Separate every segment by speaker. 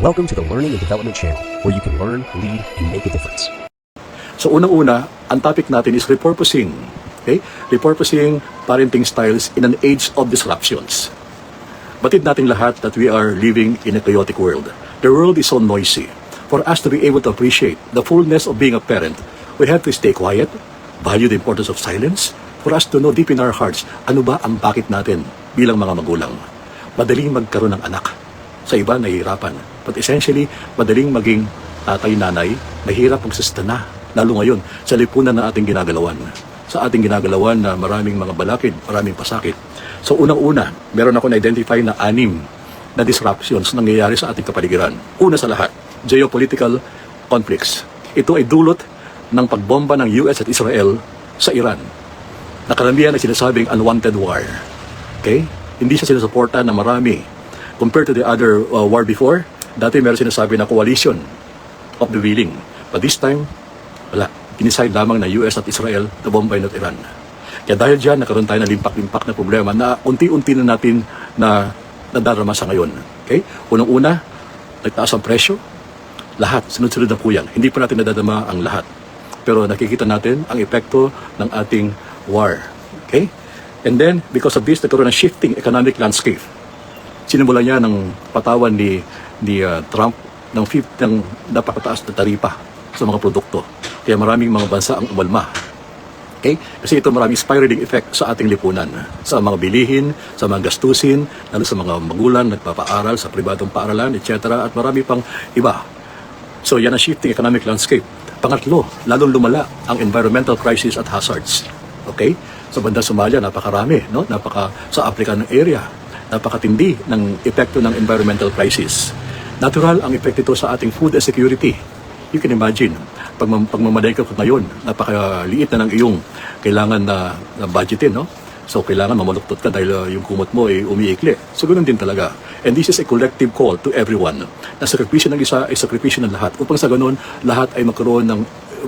Speaker 1: Welcome to the Learning and Development Channel, where you can learn, lead, and make a difference.
Speaker 2: So unang-una, ang topic natin is repurposing. Okay? Repurposing parenting styles in an age of disruptions. Batid natin lahat that we are living in a chaotic world. The world is so noisy. For us to be able to appreciate the fullness of being a parent, we have to stay quiet, value the importance of silence, for us to know deep in our hearts, ano ba ang bakit natin bilang mga magulang. Madaling magkaroon ng anak. Sa iba, nahihirapan. But essentially, madaling maging tatay-nanay, mahirap magsustana. Lalo ngayon, sa lipunan na ating ginagalawan. Sa ating ginagalawan na maraming mga balakid, maraming pasakit. So unang-una, meron ako na-identify na 6 na disruptions nangyayari sa ating kapaligiran. Una sa lahat, geopolitical conflicts. Ito ay dulot ng pagbomba ng US at Israel sa Iran. Nakaramihan ay sinasabing unwanted war. Okay? Hindi siya sinusuporta na marami. Compared to the other war before, dati meron sinasabi na coalition of the willing. But this time, wala. Iniside lamang na US at Israel na bombay ng Iran. Kaya dahil dyan, nakaroon tayo ng limpak-limpak na problema na unti-unti na natin na nadarama sa ngayon. Okay? Unang-una, nagtaas ang presyo. Lahat, sunod-sunod na po yan. Hindi pa natin nadadama ang lahat. Pero nakikita natin ang epekto ng ating war. Okay? And then, because of this, nagkaroon ng shifting economic landscape. Sinimula niya ng patawan ni Trump ng napakataas na taripa sa mga produkto. Kaya maraming mga bansa ang umalma. Okay? Kasi ito maraming spiraling effect sa ating lipunan. Sa mga bilihin, sa mga gastusin, lalo sa mga magulang, nagpapaaral sa pribadong paaralan, etc. At marami pang iba. So yan ang shifting economic landscape. Pangatlo, lalong lumala ang environmental crisis at hazards. Okay? Sa bandang Somalia, napakarami. No? Sa African area, napakatindi ng epekto ng environmental crisis. Natural ang epekto ito sa ating food and security. You can imagine, pag mamadali ka ngayon, napakaliit na ng iyong kailangan na budgetin, no? So, kailangan mamaluktot ka dahil yung kumot mo ay umiikli. So, ganoon din talaga. And this is a collective call to everyone. Na sakripisyo ng isa ay sakripisyo ng lahat. Upang sa ganoon, lahat ay magkaroon ng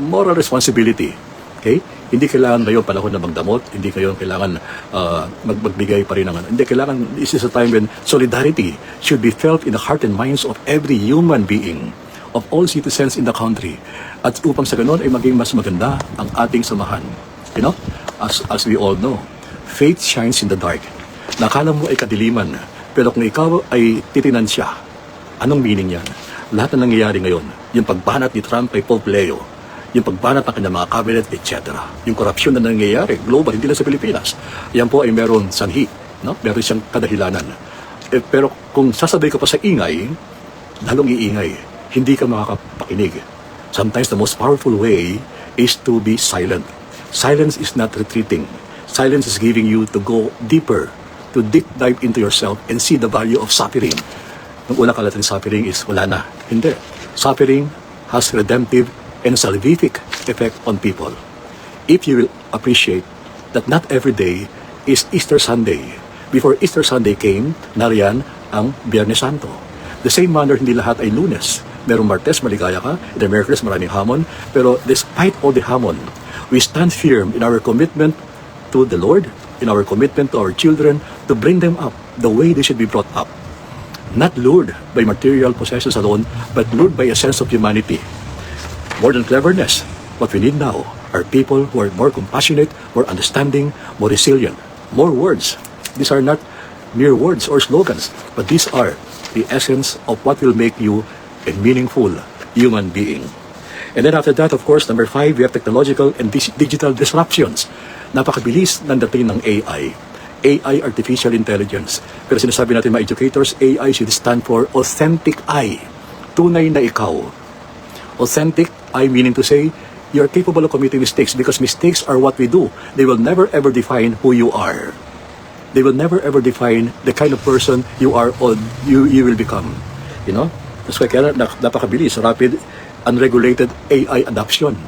Speaker 2: moral responsibility. Okay? Hindi kailangan ngayon panahon na magdamot, hindi kayo kailangan magbigay pa rin ng hindi kailangan, this is a time when solidarity should be felt in the heart and minds of every human being, of all citizens in the country. At upang sa ganun ay maging mas maganda ang ating samahan. You know, as we all know, faith shines in the dark. Nakala mo ay kadiliman, pero kung ikaw ay titinan siya, anong meaning yan? Lahat na nangyayari ngayon, yung pagbanat ni Trump kay Pope Leo, yung pagbanat ng kanyang mga cabinet, etc. Yung korupsyon na nangyayari, global, hindi lang sa Pilipinas. Yan po ay meron sanhi, no? Meron siyang kadahilanan. Pero kung sasabay ka pa sa ingay, lalong iingay, hindi ka makakapakinig. Sometimes the most powerful way is to be silent. Silence is not retreating. Silence is giving you to go deeper, to deep dive into yourself and see the value of suffering. Nung una ka natin suffering is wala na. Hindi. Suffering has redemptive and salvific effect on people. If you will appreciate that not every day is Easter Sunday. Before Easter Sunday came, nariyan ang Biyernes Santo. The same manner, hindi lahat ay Lunes. Merong Martes, maligaya ka. In the Mercury, maraming hamon. Pero despite all the hamon, we stand firm in our commitment to the Lord, in our commitment to our children, to bring them up the way they should be brought up. Not lured by material possessions alone, but lured by a sense of humanity. More than cleverness, what we need now are people who are more compassionate, more understanding, more resilient. More words. These are not mere words or slogans, but these are the essence of what will make you a meaningful human being. And then after that, of course, number 5, we have technological and digital disruptions. Napakabilis ng dating ng AI. AI, artificial intelligence. Pero sinasabi natin mga educators, AI should stand for authentic I. Tunay na ikaw. Authentic, I meaning to say, you're capable of committing mistakes because mistakes are what we do. They will never ever define who you are. They will never ever define the kind of person you are or you will become. You know? That's why kaya napakabilis, rapid, unregulated AI adoption.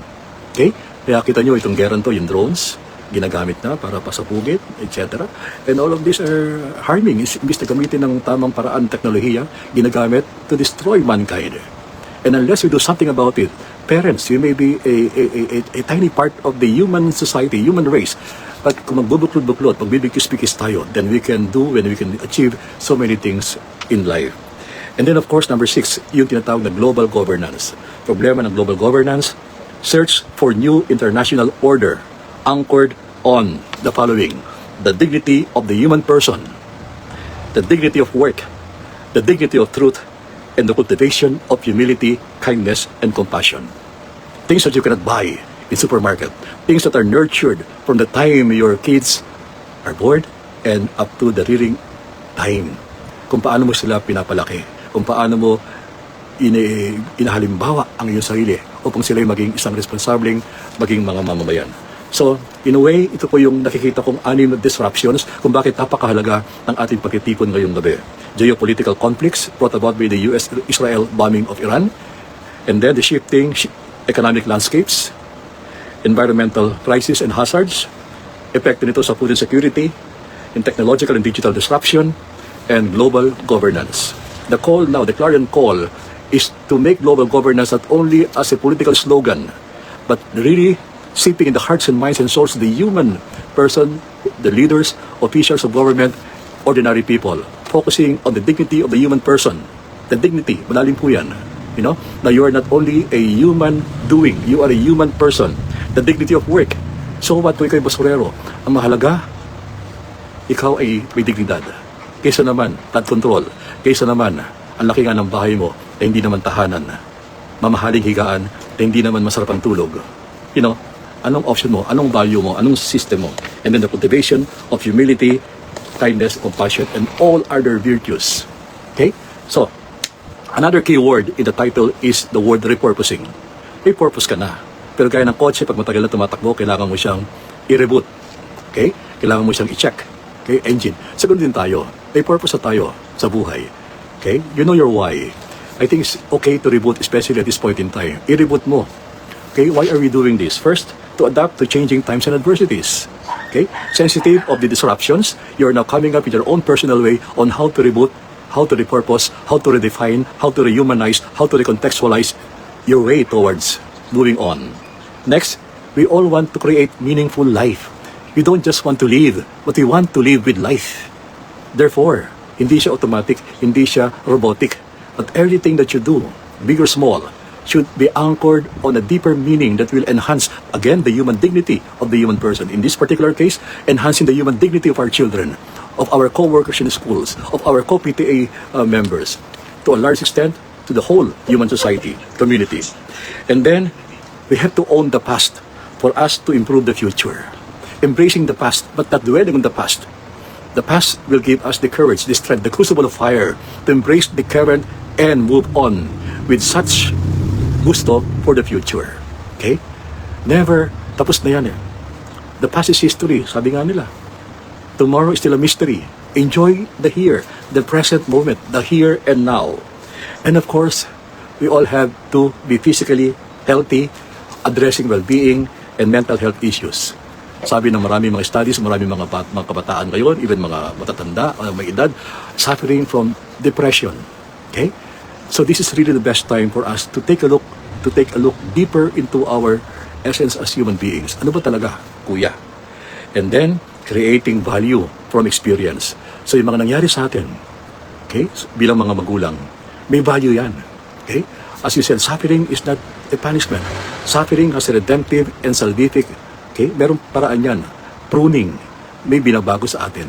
Speaker 2: Okay? Kaya kita nyo itong geran to, yung drones, ginagamit na para pasapugit, etc. And all of these are harming. Imbis na gamitin ng tamang paraan teknolohiya, ginagamit to destroy mankind. And unless we do something about it, parents, you may be a tiny part of the human society, human race. But kung magbubuklod-buklod, magbibigkis-bikis tayo, then we can do and we can achieve so many things in life. And then of course, number 6, yung tinatawag na global governance. Problema ng global governance, search for new international order anchored on the following: the dignity of the human person, the dignity of work, the dignity of truth, and the cultivation of humility, kindness, and compassion. Things that you cannot buy in supermarket. Things that are nurtured from the time your kids are born and up to the rearing time. Kung paano mo sila pinapalaki, kung paano mo inahalimbawa ang iyong sarili upang sila maging isang responsableng maging mga mamamayan. So, in a way, ito po yung nakikita kong 6 na disruptions kung bakit napakahalaga ng ating pagtitipon ngayong gabi. Geopolitical conflicts brought about by the US-Israel bombing of Iran, and then the shifting economic landscapes, environmental crisis and hazards, epekto nito sa food and security, in technological and digital disruption, and global governance. The call now, the clarion call, is to make global governance not only as a political slogan, but really seeping in the hearts and minds and souls of the human person, the leaders, officials of government, ordinary people, focusing on the dignity of the human person. The dignity, malalim po yan. You know, na you are not only a human doing, you are a human person. The dignity of work. So what, kung ikaw ay basurero, ang mahalaga, ikaw ay may dignidad. Kaysa naman, flood control. Kaysa naman, ang laki nga ng bahay mo, na hindi naman tahanan. Mamahaling higaan, na hindi naman masarap ang tulog. You know, anong option mo, anong value mo, anong system mo. And then the cultivation of humility, kindness, compassion, and all other virtues. Okay? So, another key word in the title is the word repurposing. May purpose ka na. Pero gaya ng kotse, pag matagal na tumatakbo, kailangan mo siyang i-reboot. Okay? Kailangan mo siyang i-check. Okay? Engine. Sagot din tayo. May purpose na tayo sa buhay. Okay? You know your why. I think it's okay to reboot, especially at this point in time. I-reboot mo. Okay? Why are we doing this? First, to adapt to changing times and adversities. Okay? Sensitive of the disruptions, you are now coming up with your own personal way on how to reboot, how to repurpose, how to redefine, how to rehumanize, how to recontextualize your way towards moving on. Next, we all want to create meaningful life. We don't just want to live, but we want to live with life. Therefore, hindi siya automatic, hindi siya robotic. But everything that you do, big or small, should be anchored on a deeper meaning that will enhance, again, the human dignity of the human person. In this particular case, enhancing the human dignity of our children, of our co-workers in the schools, of our co-PTA members, to a large extent, to the whole human society, community. And then, we have to own the past for us to improve the future. Embracing the past, but not dwelling on the past. The past will give us the courage, the strength, the crucible of fire to embrace the current and move on with such gusto for the future. Okay? Never, tapos na yan eh. The past is history, sabi nga nila. Tomorrow is still a mystery. Enjoy the here, the present moment, the here and now. And of course, we all have to be physically healthy, addressing well-being and mental health issues. Sabi ng maraming mga studies, maraming mga kabataan ngayon, even mga matatanda, may edad, suffering from depression. Okay? So this is really the best time for us to take a look deeper into our essence as human beings. Ano ba talaga, kuya? And then, creating value from experience. So yung mga nangyari sa atin, okay, bilang mga magulang, may value yan. Okay? As you said, suffering is not a punishment. Suffering has a redemptive and salvific. Okay? Merong paraan yan. Pruning. May binabago sa atin.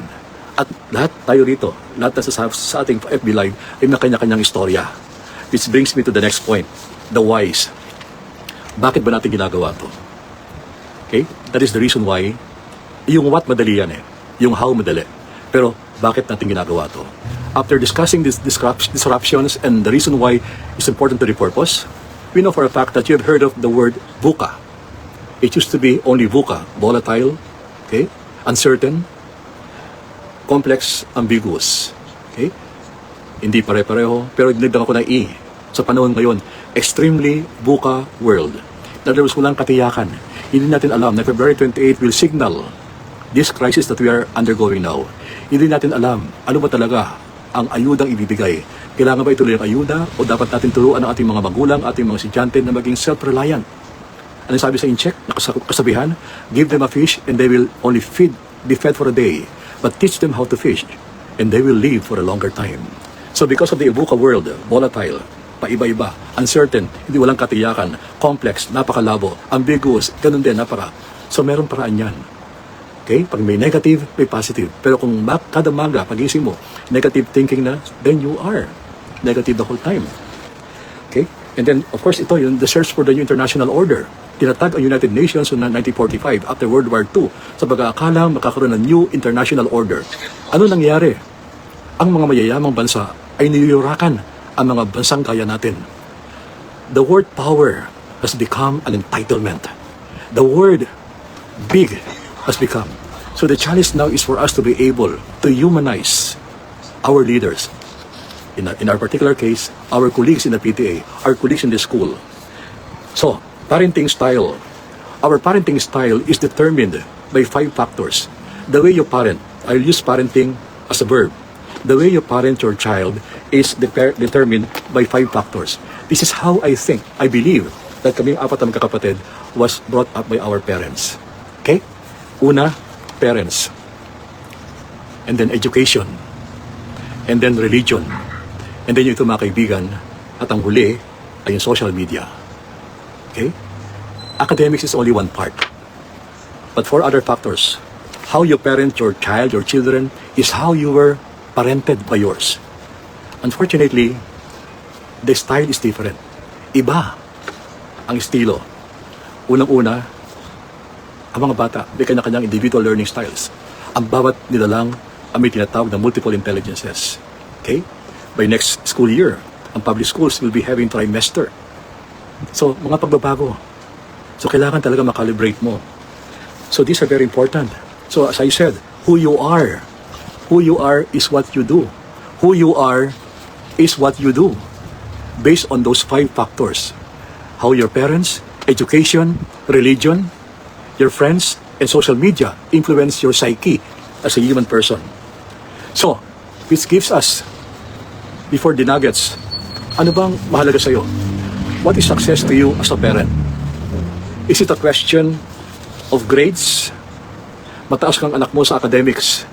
Speaker 2: At lahat tayo rito, lahat na sa ating FB Live, ay may kanya-kanyang istorya. Which brings me to the next point. The whys. Bakit ba natin ginagawa to? Okay? That is the reason why. Yung what madali yan eh. Yung how madali. Pero bakit natin ginagawa to? After discussing these disruptions and the reason why it's important to repurpose, we know for a fact that you have heard of the word VUCA. It used to be only VUCA, volatile, okay, uncertain, complex, ambiguous. Okay? Hindi pare-pareho, pero dinagdag ako ng E. Sa panahon ngayon, extremely VUCA world. In other words, walang katiyakan. Hindi natin alam na February 28 will signal this crisis that we are undergoing now. Hindi natin alam ano ba talaga ang ayudang ibibigay. Kailangan ba ituloy ang ayuda o dapat natin turuan ang ating mga magulang, ating mga estudyante na maging self-reliant? Ano sabi sa in-check na kasabihan? Give them a fish and they will only be fed for a day. But teach them how to fish and they will live for a longer time. So because of the VUCA world, volatile, paiba-iba, uncertain, hindi walang katiyakan, complex, napakalabo, ambiguous, ganun din, So meron paraan yan. Okay? Pag may negative, may positive. Pero kung kada maga, pagising mo, negative thinking na, then you are negative the whole time. Okay? And then, of course, ito yun, the search for the new international order. Tinatag ang United Nations noong 1945 after World War II sa pag-aakala makakaroon ng new international order. Ano nangyari? Ang mga mayayamang bansa ay niyuyurakan ang mga bansang kaya natin. The word power has become an entitlement. The word big has become. So the challenge now is for us to be able to humanize our leaders. In our particular case, our colleagues in the PTA, our colleagues in the school. So, parenting style. Our parenting style is determined by 5 factors. The way you parent, I'll use parenting as a verb. The way you parent your child is determined by 5 factors. This is how I think, I believe, that kaming 4 na magkakapatid was brought up by our parents. Okay? Una, parents. And then education. And then religion. And then yung ito mga kaibigan. At ang huli ay yung social media. Okay? Academics is only one part. But 4 other factors. How you parent your child, your children, is how you were parented by yours. Unfortunately, the style is different. Iba ang estilo. Unang-una, ang mga bata, may kanya-kanyang individual learning styles. Ang bawat nila lang ang may tinatawag na multiple intelligences. Okay? By next school year, ang public schools will be having trimester. So, mga pagbabago. So, kailangan talaga makalibrate mo. So, these are very important. So, as I said, who you are is what you do. Who you are is what you do. Based on those 5 factors. How your parents, education, religion, your friends, and social media influence your psyche as a human person. So, which gives us, before the nuggets, ano bang mahalaga sa'yo? What is success to you as a parent? Is it a question of grades? Mataas kang anak mo sa academics,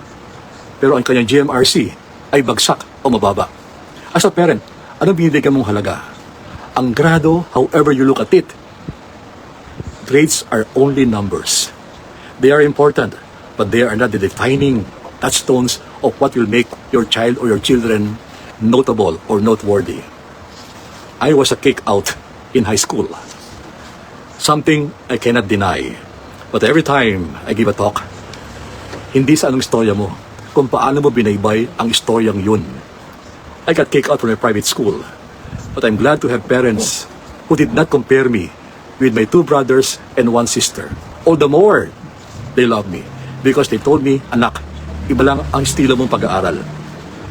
Speaker 2: pero ang kanyang GMRC ay bagsak o mababa. As a parent, ano binibigyan mong halaga? Ang grado, however you look at it, grades are only numbers. They are important, but they are not the defining touchstones of what will make your child or your children notable or noteworthy. I was a kick out in high school. Something I cannot deny. But every time I give a talk, hindi sa anong istorya mo, kung paano mo binaybay ang istoryang yun. I got kicked out from a private school. But I'm glad to have parents who did not compare me with my 2 brothers and 1 sister. All the more, they love me. Because they told me, anak, iba lang ang estilo mong pag-aaral.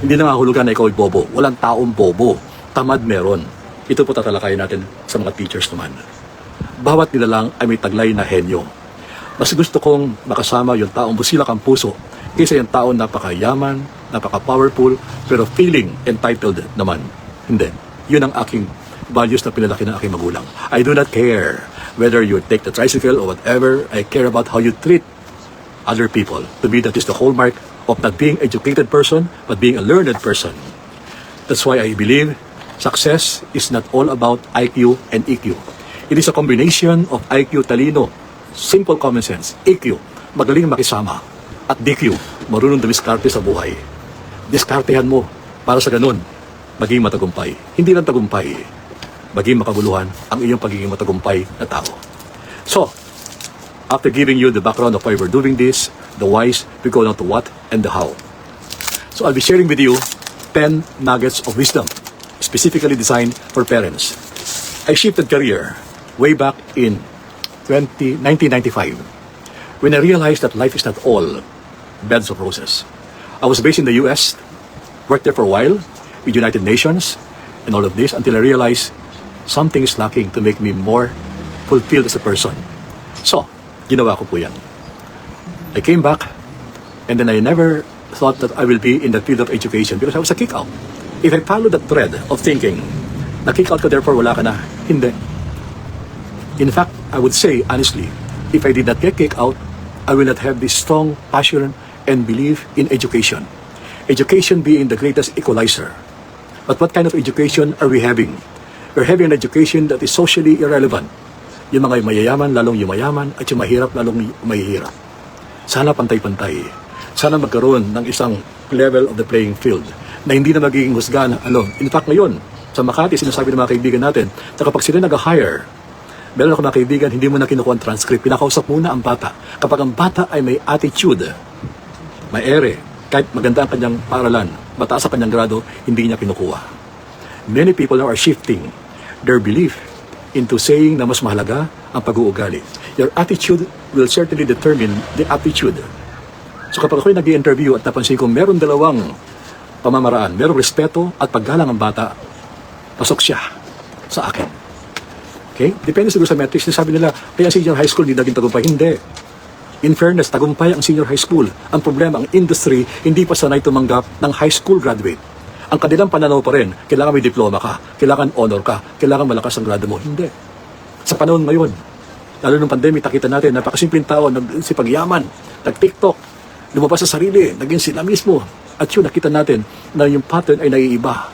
Speaker 2: Hindi na hulugan na ikaw ay bobo. Walang taong bobo. Tamad meron. Ito po tatalakayin natin sa mga teachers naman. Bawat nila lang ay may taglay na henyo. Mas gusto kong makasama yung taong busilak ang puso kaysa yung taong napakayaman, napaka-powerful, pero feeling entitled naman. Hindi. Yun ang aking values na pinalaki ng aking magulang. I do not care whether you take the tricycle or whatever. I care about how you treat other people. To me, that is the hallmark of not being an educated person, but being a learned person. That's why I believe success is not all about IQ and EQ. It is a combination of IQ, talino, simple common sense, EQ, magaling makisama, at DQ, marunong dumiskarte sa buhay. Diskartehan mo para sa ganun, maging matagumpay. Hindi lang tagumpay, maging makabuluhan ang iyong pagiging matagumpay na tao. So, after giving you the background of why we're doing this, the whys, we go down to what and the how. So I'll be sharing with you 10 nuggets of wisdom, specifically designed for parents. I shifted career way back in 1995 when I realized that life is not all beds of roses. I was based in the US, worked there for a while with United Nations and all of this until I realized something is lacking to make me more fulfilled as a person. So, ginawa ko po yan. I came back and then I never thought that I will be in the field of education because I was a kick out. If I follow that thread of thinking, na kick out ka therefore wala ka na, hindi. In fact, I would say honestly, if I did not get kicked out, I will not have this strong passion and belief in education. Education being the greatest equalizer. But what kind of education are we having? We're having an education that is socially irrelevant. Yung mga mayayaman, lalong yumayaman, at yung mahirap, lalong mahihirap. Sana pantay-pantay. Sana magkaroon ng isang level of the playing field na hindi na magiging husgahan. In fact, ngayon, sa Makati, sinasabi ng mga kaibigan natin, na kapag sila nag-hire, meron ako mga kaibigan, hindi mo na kinukuha ang transcript, pinakausap muna ang bata. Kapag ang bata ay may attitude, may ere, kahit maganda ang kanyang paaralan, mataas ang kanyang grado, hindi niya kinukuha. Many people now are shifting their belief into saying na mas mahalaga ang pag-uugali. Your attitude will certainly determine the aptitude. So kapag ako'y nag-i-interview at napansin ko meron dalawang pamamaraan, merong respeto at paggalang ang bata, pasok siya sa akin. Okay? Depende siguro sa metrics. Sabi nila, kaya senior high school hindi naging tagumpay. Hindi. In fairness, tagumpay ang senior high school. Ang problema, ang industry, hindi pa sanay tumanggap ng high school graduate. Ang kanilang pananaw pa rin, kailangan may diploma ka, kailangan honor ka, kailangan malakas ang grado mo. Hindi. Sa panahon ngayon, lalo nung pandemic, nakita natin, napakasimpleng tao, nagsipagyaman, nag-TikTok, lumabas sa sarili, naging sila mismo. At yun, nakita natin na yung pattern ay naiiba.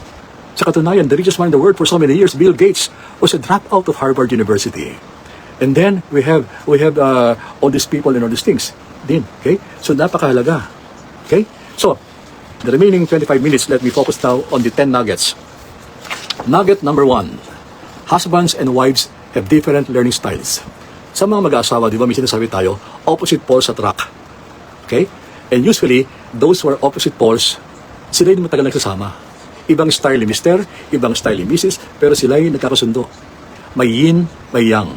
Speaker 2: Sa katunayan, the richest man in the world for so many years, Bill Gates, was a dropout of Harvard University. And then, we have all these people and all these things. Din, okay? So, napakahalaga. Okay? So, the remaining 25 minutes, let me focus now on the 10 nuggets. Nugget number 1. Husbands and wives have different learning styles. Sa mga mag-aasawa, di ba, may sinasabi tayo, opposite poles attract. Okay? And usually, those who are opposite poles, sila yung matagal nagsasama. Ibang style ni Mr., ibang style ni Mrs., pero sila yung nagkakasundo. May yin, may yang.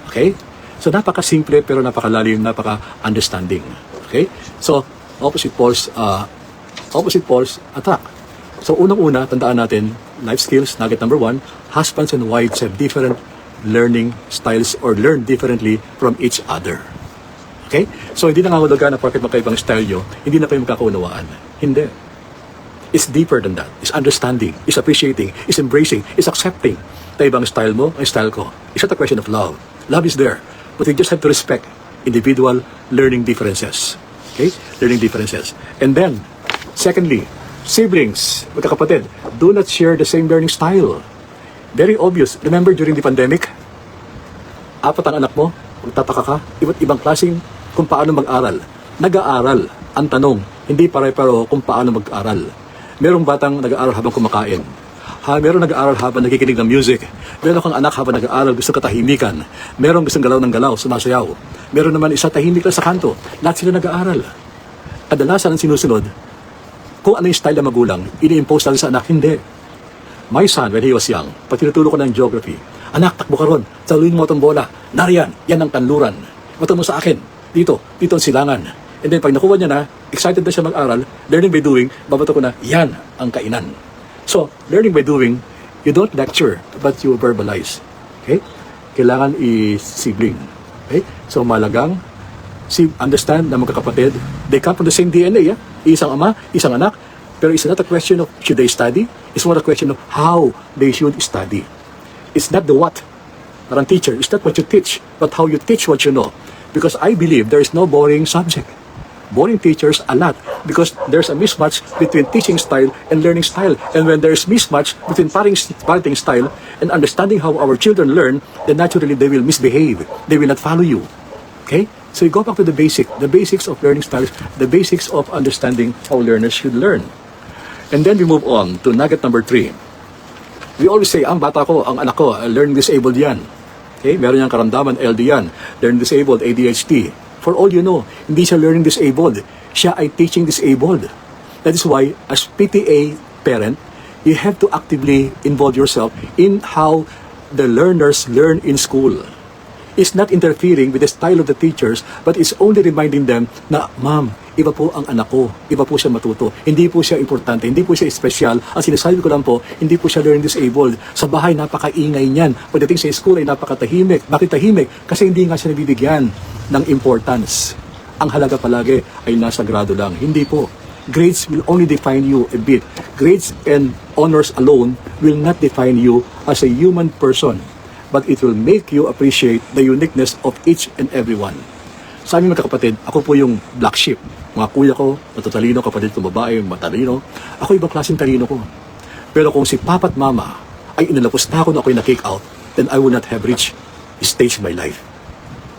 Speaker 2: Okay? So, napaka-simple, pero napakalalim, napaka-understanding. Okay? So, opposite poles attract. So, unang-una, tandaan natin, life skills, nugget number 1, husbands and wives have different learning styles or learn differently from each other. Okay? So, hindi nangangahulugan na porket magkaibang style nyo, hindi na kayo magkakaunawaan. Hindi. It's deeper than that. It's understanding, it's appreciating, it's embracing, it's accepting. Na ibang style mo, ang style ko. It's not a question of love. Love is there. But we just have to respect individual learning differences. Okay? Learning differences. And then, secondly, siblings, magkakapatid, do not share the same learning style. Very obvious. Remember during the pandemic, 4 ang anak mo, magtataka ka, iba't ibang klaseng kung paano mag-aral. Nag-aaral, ang tanong, hindi pare-pareho kung paano mag-aral. Merong batang nag-aaral habang kumakain. Merong nag-aaral habang nakikinig ng music. Meron kang anak habang nag-aaral, gusto katahimikan. Merong gustong galaw ng galaw, sumasayaw. Meron naman isa tahimik lang sa kanto. Lahat sila nag-aaral. Kadalasan ang sinusunod, kung ano yung style ng magulang, ini-impose lang sa anak, hindi. My son, when he was young, pag tinuturo ko ng geography, anak, takbo ka ron, saluhin mo itong bola, nariyan, yan ang kanluran. Bato mo sa akin, dito ang silangan. And then pag nakuha niya na, excited na siya mag-aral, learning by doing, babato ko na, yan ang kainan. So, learning by doing, you don't lecture, but you verbalize. Okay? Kailangan i-sibling. Okay? So, malagang, understand na magkakapatid, they come from the same DNA, yeah? Isang ama, isang anak, pero it's not a question of should they study, it's more a question of how they should study. It's not the what. Parang teacher, it's not what you teach, but how you teach what you know. Because I believe there is no boring subject. Boring teachers a lot because there's a mismatch between teaching style and learning style. And when there's mismatch between parenting style and understanding how our children learn, then naturally they will misbehave. They will not follow you. Okay? So you go back to the basics of learning styles, the basics of understanding how learners should learn. And then we move on to nugget number 3. We always say, ang bata ko, ang anak ko, learning disabled yan. Okay? Meron niyang karamdaman, LD yan. Learning disabled, ADHD. For all you know, hindi siya learning disabled. Siya ay teaching disabled. That is why, as PTA parent, you have to actively involve yourself in how the learners learn in school. It's not interfering with the style of the teachers, but it's only reminding them na, ma'am, iba po ang anak ko, iba po siya matuto, hindi po siya importante, hindi po siya espesyal. Ang sinasabi ko lang po, hindi po siya learning disabled. Sa bahay, napakaingay niyan. Pagdating sa school ay napakatahimik. Bakit tahimik? Kasi hindi nga siya nabibigyan ng importance. Ang halaga palagi ay nasa grado lang. Hindi po. Grades will only define you a bit. Grades and honors alone will not define you as a human person, but it will make you appreciate the uniqueness of each and every one. Sa aming magkakapatid, ako po yung black sheep. Mga kuya ko, matatalino, kapatid ko babae, matalino. Ako ibang klaseng talino ko. Pero kung si Papa at Mama ay inalapos na ako na ako'y na-kick out, then I would not have reached a stage in my life.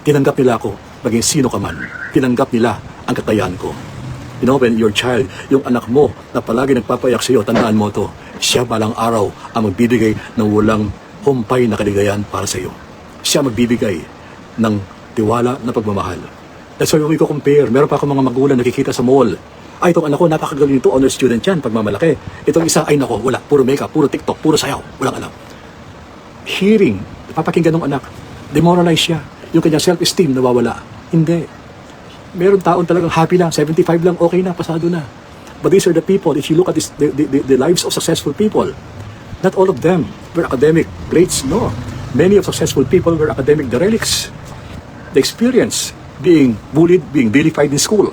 Speaker 2: Tinanggap nila ako, maging sino ka man. Tinanggap nila ang kakayahan ko. You know, when your child, yung anak mo na palagi nagpapayak sa iyo, tandaan mo to, siya balang araw ang magbibigay ng walang humpay na kaligayahan para sa iyo. Siya magbibigay ng tiwala na pagmamahal. That's why we ko compare. Meron pa akong mga magulang nakikita sa mall. Ay, itong anak ko, napakagaling ito, honor student yan, pagmamalaki. Itong isa, ay nako, wala, puro makeup, puro TikTok, puro sayaw, walang alam. Hearing, papakinggan ng anak, demoralize siya. Yung kanyang self-esteem nawawala. Hindi. Meron taon talagang happy lang, 75 lang, okay na, pasado na. But these are the people, if you look at this, the lives of successful people, not all of them were academic greats, no. Many of successful people were academic derelicts. The experience being bullied, being vilified in school.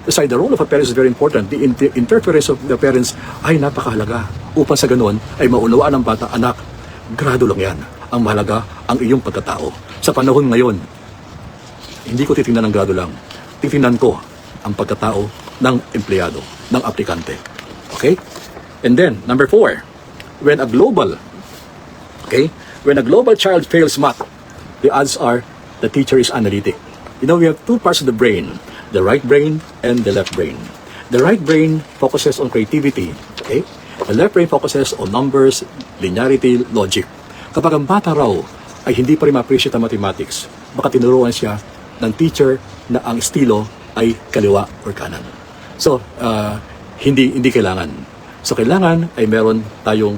Speaker 2: Aside, the role of a parent is very important. The interference of the parents ay napakahalaga. Upang sa ganun ay maunawaan ng bata, anak, grado lang yan. Ang mahalaga, ang iyong pagkatao. Sa panahon ngayon, hindi ko titingnan ang grado lang. Titingnan ko ang pagkatao ng empleyado, ng aplikante. Okay? And then, number 4, when a global child fails math, the odds are the teacher is analytic. You know, we have two parts of the brain, the right brain and the left brain. The right brain focuses on creativity, okay? The left brain focuses on numbers, linearity, logic. Kapag ang bata raw ay hindi pa rin ma-appreciate ang mathematics, baka tinuruan siya ng teacher na ang estilo ay kaliwa or kanan. So, hindi kailangan. So, kailangan ay meron tayong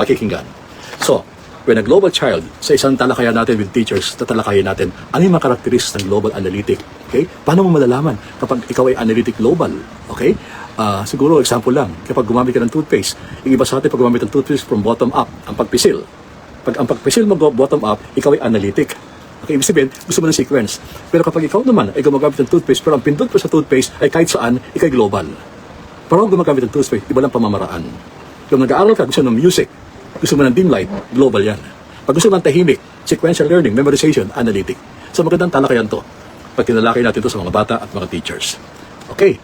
Speaker 2: pakikinggan. So, when a global child, sa isang talakayan natin with teachers, tatalakayan natin, ano yung mga characteristics ng global analytic? Okay? Paano mo malalaman kapag ikaw ay analytic global? Okay? Siguro, example lang, kapag gumamit ka ng toothpaste, yung iba sa atin, pag gumamit ng toothpaste from bottom up, ang pagpisil. Pag ang pagpisil mo bottom up, ikaw ay analytic. Okay, ibig sabihin, gusto mo ng sequence. Pero kapag ikaw naman ay gumagamit ng toothpaste, pero ang pindot mo sa toothpaste ay kahit saan, ikaw ay global. Pero kung gumagamit ng toothpaste, iba lang pamamaraan. Kung nag-aaral ka, gusto ng music, gusto mo ng dim light, global yan. Pag gusto mo ng tahimik, sequential learning, memorization, analytic. So magandang talakayan to. Pag tinalakay natin to sa mga bata at mga teachers. Okay.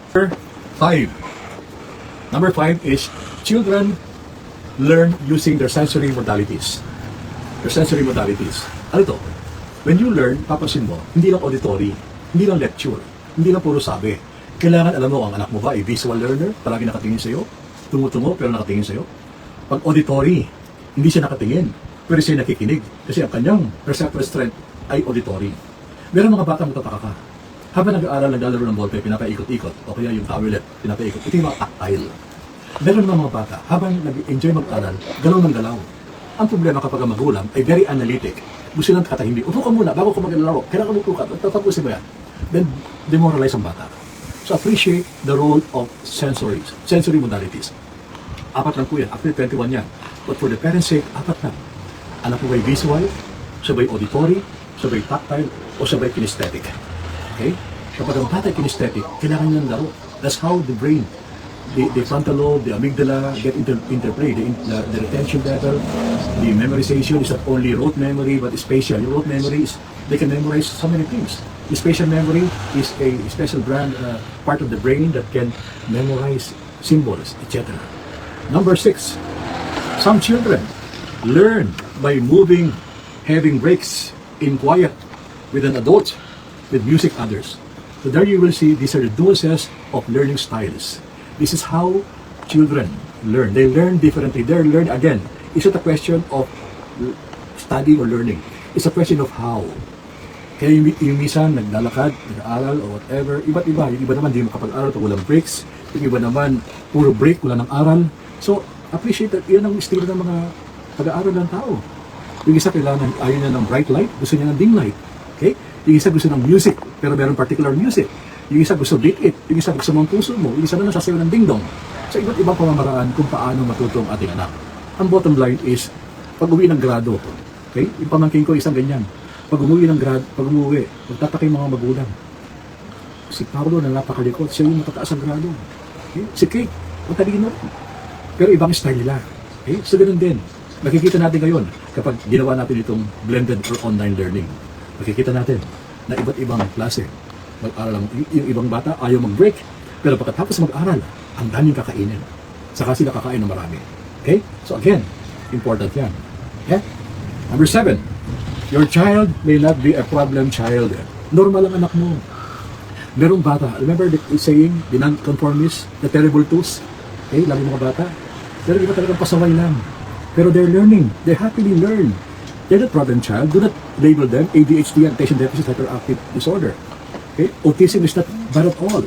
Speaker 2: Number 5 is children learn using their sensory modalities. Their sensory modalities. Ano to? When you learn, papansin mo, hindi lang auditory, hindi lang lecture, hindi lang puro sabi. Kailangan alam mo, ang anak mo ba ay visual learner, palagi nakatingin sa'yo, tungo-tungo pero nakatingin sa'yo. Pag auditory, hindi siya nakatingin, pero siya nakikinig kasi ang kanyang perceptual strength ay auditory. Meron mga batang matataka ka. Habang nag-aaral, naglalaro ng ballpen, pinapaikot-ikot, o kaya yung towelet, pinapaikot. Ito yung mga tactile. Meron naman mga bata, habang nag-enjoy mag-aral, galaw ng galaw. Ang problema kapag ang magulang ay very analytic. Gusto lang katahimik. Upo ka muna bago ka mag-alaro. Kailangan mo upo ka. Tatapusin mo yan. Then, demoralize ang bata. So, appreciate the role of sensory modalities. 4 lang po yan. After 21 yan. But for the parents' sake, 4 lang. Anak mo ba'y visual? Sabay auditory? Sabay tactile? O sabay kinesthetic? Okay? Kapag ang bata ay kinesthetic, kailangan niya ng laro. That's how the brain, the frontal lobe, the amygdala get interplay. The retention level, the memorization is not only rote memory but spatial. Your rote memory is, they can memorize so many things. The spatial memory is a special part of the brain that can memorize symbols, etc. Number 6, some children learn by moving, having breaks in quiet with an adult, with music others. So there you will see these are the nuances of learning styles. This is how children learn. They learn differently. They learn again. It's not a question of studying or learning. It's a question of how. Kaya yung minsan, naglalakad, nag-aaral, or whatever, iba't iba. Yung iba naman, di makapag-aral pag walang breaks. Yung iba naman, puro break, wala ng aral. So, appreciate that. Yan ang estilo ng mga pag-aaral ng tao. Yung isa kailangan, ayaw niya ng bright light, gusto niya ng dim light. Okay? Yung isa gusto ng music, pero meron particular music. Yung isa gusto beat it, yung isa gusto mong puso mo, yung isa na nasasayaw ng ding-dong. So, iba't ibang pamamaraan kung paano matuto ang ating anak. Ang bottom line is, pag-uwi ng grado, okay? Yung pamangkin ko, isang ganyan. Pag-umuwi, magtataka yung mga magulang. Si Paulo na napakalikot, siya yung matataas ang grado. Okay? Si Kate, matalino. Pero ibang style nila. Okay? So, ganun din. Makikita natin ngayon, kapag ginawa natin itong blended or online learning, makikita natin na iba't ibang klase. Mag-aral yung ibang bata, ayaw mag-break. Pero pagkatapos mag-aral, ang daming kakainin. Saka sila kakain ng marami. Okay? So again, important yan. Okay? Number 7, your child may not be a problem child. Normal ang anak mo. Merong bata, remember the saying, the non-conformists, the terrible twos? Okay, lagi mga bata. Pero iba talagang pasaway lang. Pero they're learning. They happily learn. They're not problem child. Do not label them ADHD, attention deficit hyperactive disorder. Okay? Autism is not bad at all.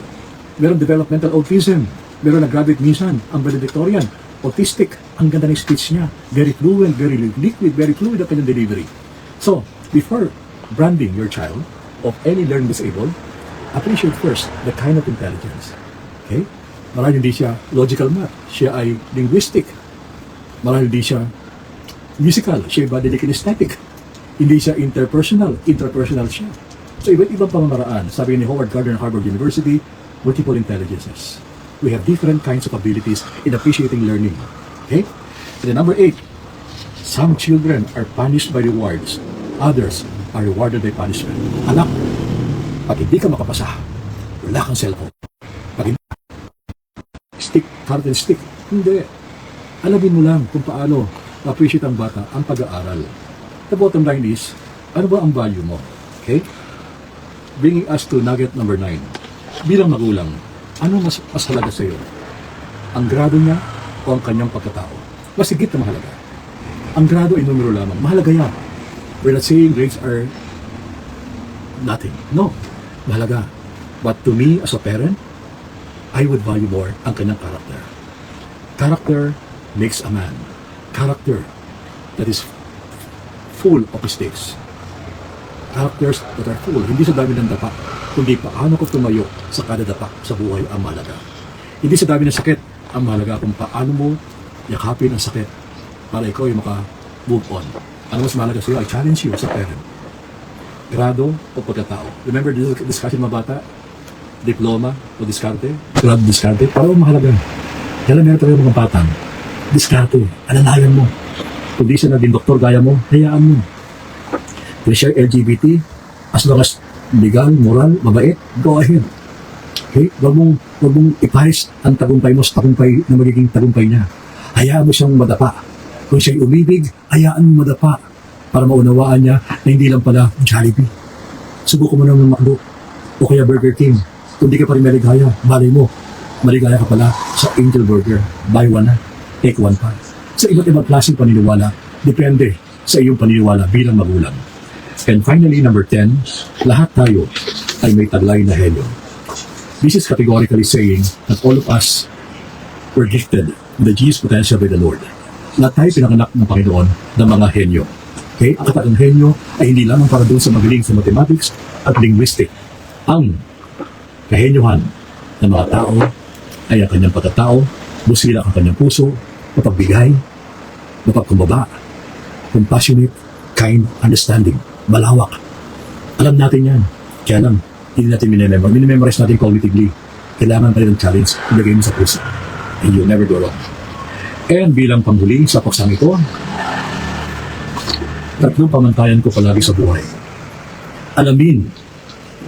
Speaker 2: Merong developmental autism. Meron na graduate minsan, ang valedictorian. Autistic. Ang ganda ng speech niya. Very fluent, very liquid, very fluid ang kanyang delivery. So, before branding your child of any learning disabled, appreciate first the kind of intelligence. Okay? Marahil hindi siya logical math. Siya ay linguistic. Marahil hindi siya musical. Siya ay bodily kinesthetic. Hindi siya interpersonal. Interpersonal siya. So, iba't ibang pamamaraan. Sabi ni Howard Gardner ng Harvard University, multiple intelligences. We have different kinds of abilities in appreciating learning. Okay? And then number 8, some children are punished by rewards. Others are rewarded by punishment. Anak, pag hindi ka makapasa, wala kang cellphone. Pag hindi, stick, carrot and stick. Hindi. Alamin mo lang kung paano appreciate ang bata ang pag-aaral. The bottom line is, ano ba ang value mo? Okay? Bringing us to nugget number 9. Bilang magulang, ano mas halaga sa iyo? Ang grado niya o ang kanyang pagkatao? Mas higit na mahalaga. Ang grado ay numero lamang. Mahalaga yan. We're not saying grades are nothing. No. Mahalaga. But to me, as a parent, I would value more ang kanyang character. Character makes a man. Character that is full of mistakes. Characters that are full, hindi sa dami ng dapa, kundi paano ko tumayo sa kada dapa sa buhay ang mahalaga. Hindi sa dami ng sakit ang mahalaga kung paano mo yakapin ang sakit para ikaw ay maka-move on. Ano mas mahalaga sa iyo? I challenge you as a parent. Grado o pagkatao. Remember the discussion mga bata? Diploma o diskarte? Grado diskarte? Parang mahalaga. Kaya meron talaga mga batang diskarte. Alalayan mo. Kung di siya naging doktor gaya mo, hayaan mo. Kung siya LGBT, as long as legal, moral, mabait, go ahead. Okay? Huwag mong iparis ang tagumpay mo sa tagumpay na magiging tagumpay niya. Hayaan mo siyang madapa. Kung siya'y umibig, hayaan mo madapa para maunawaan niya na hindi lang pala Jollibee. Subukan mo naman McDo o kaya Burger King. Kung di ka pa rin maligaya, balay mo. Maligaya ka pala sa Angel Burger. Buy one na, take one pa. Sa iba't ibang klaseng paniniwala, depende sa iyong paniniwala bilang magulang. And finally, number 10, lahat tayo ay may taglay na henyo. This is categorically saying that all of us were gifted with the genius potential by the Lord. Lahat tayo pinanganak ng Panginoon ng mga henyo. Okay? Ang katagang henyo ay hindi lamang para doon sa magaling sa mathematics at linguistic. Ang kahenyohan ng mga tao ay ang kanyang pagkatao, busila ang kanyang puso, mapagbigay, mapagkumbaba, compassionate, kind, understanding, malawak. Alam natin yan. Kaya lang, hindi natin minememorize natin cognitively. Kailangan pa rin ng challenge, ilagay mo sa puso. And you'll never go wrong. And bilang panghuli sa paksang ito, tatlong pamantayan ko palagi sa buhay. Alamin,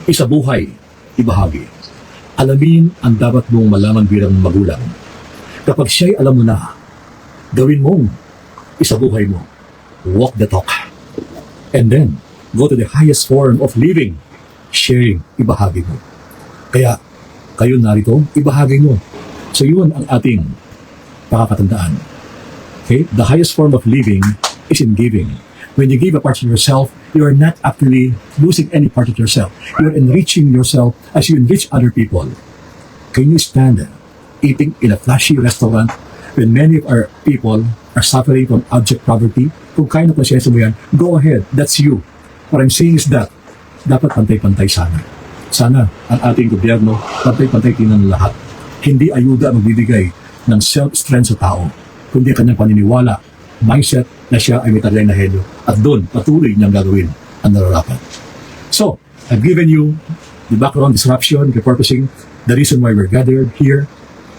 Speaker 2: isabuhay, ibahagi. Alamin ang dapat mong malaman bilang magulang. Kapag siya'y alam mo na, gawin mong isabuhay mo. Walk the talk. And then, go to the highest form of living, sharing, ibahagi mo. Kaya, kayo narito, ibahagi mo. So yun ang ating pakakatandaan. Okay? The highest form of living is in giving. When you give a part of yourself, you are not actually losing any part of yourself. You are enriching yourself as you enrich other people. Can you stand eating in a flashy restaurant when many of our people are suffering from abject poverty? Kung kaya na konsyensya mo yan, go ahead. That's you. What I'm saying is that dapat pantay-pantay sana. Sana ang ating gobyerno, pantay-pantay tingnan lahat. Hindi ayuda ang magbibigay ng self-strength sa tao, kundi kanyang paniniwala, mindset na siya ay may taglay na henyo at doon patuloy niyang gagawin ang nararapat. So, I've given you the background disruption, repurposing, the reason why we're gathered here.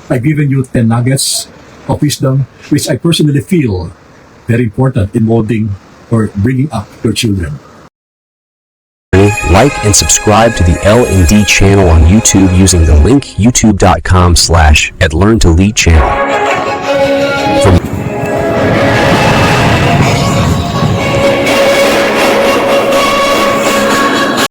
Speaker 2: I've given you 10 nuggets of wisdom which I personally feel very important in molding or bringing up your children.
Speaker 1: Like and subscribe to the L&D channel on YouTube using the link youtube.com/@learntolead channel.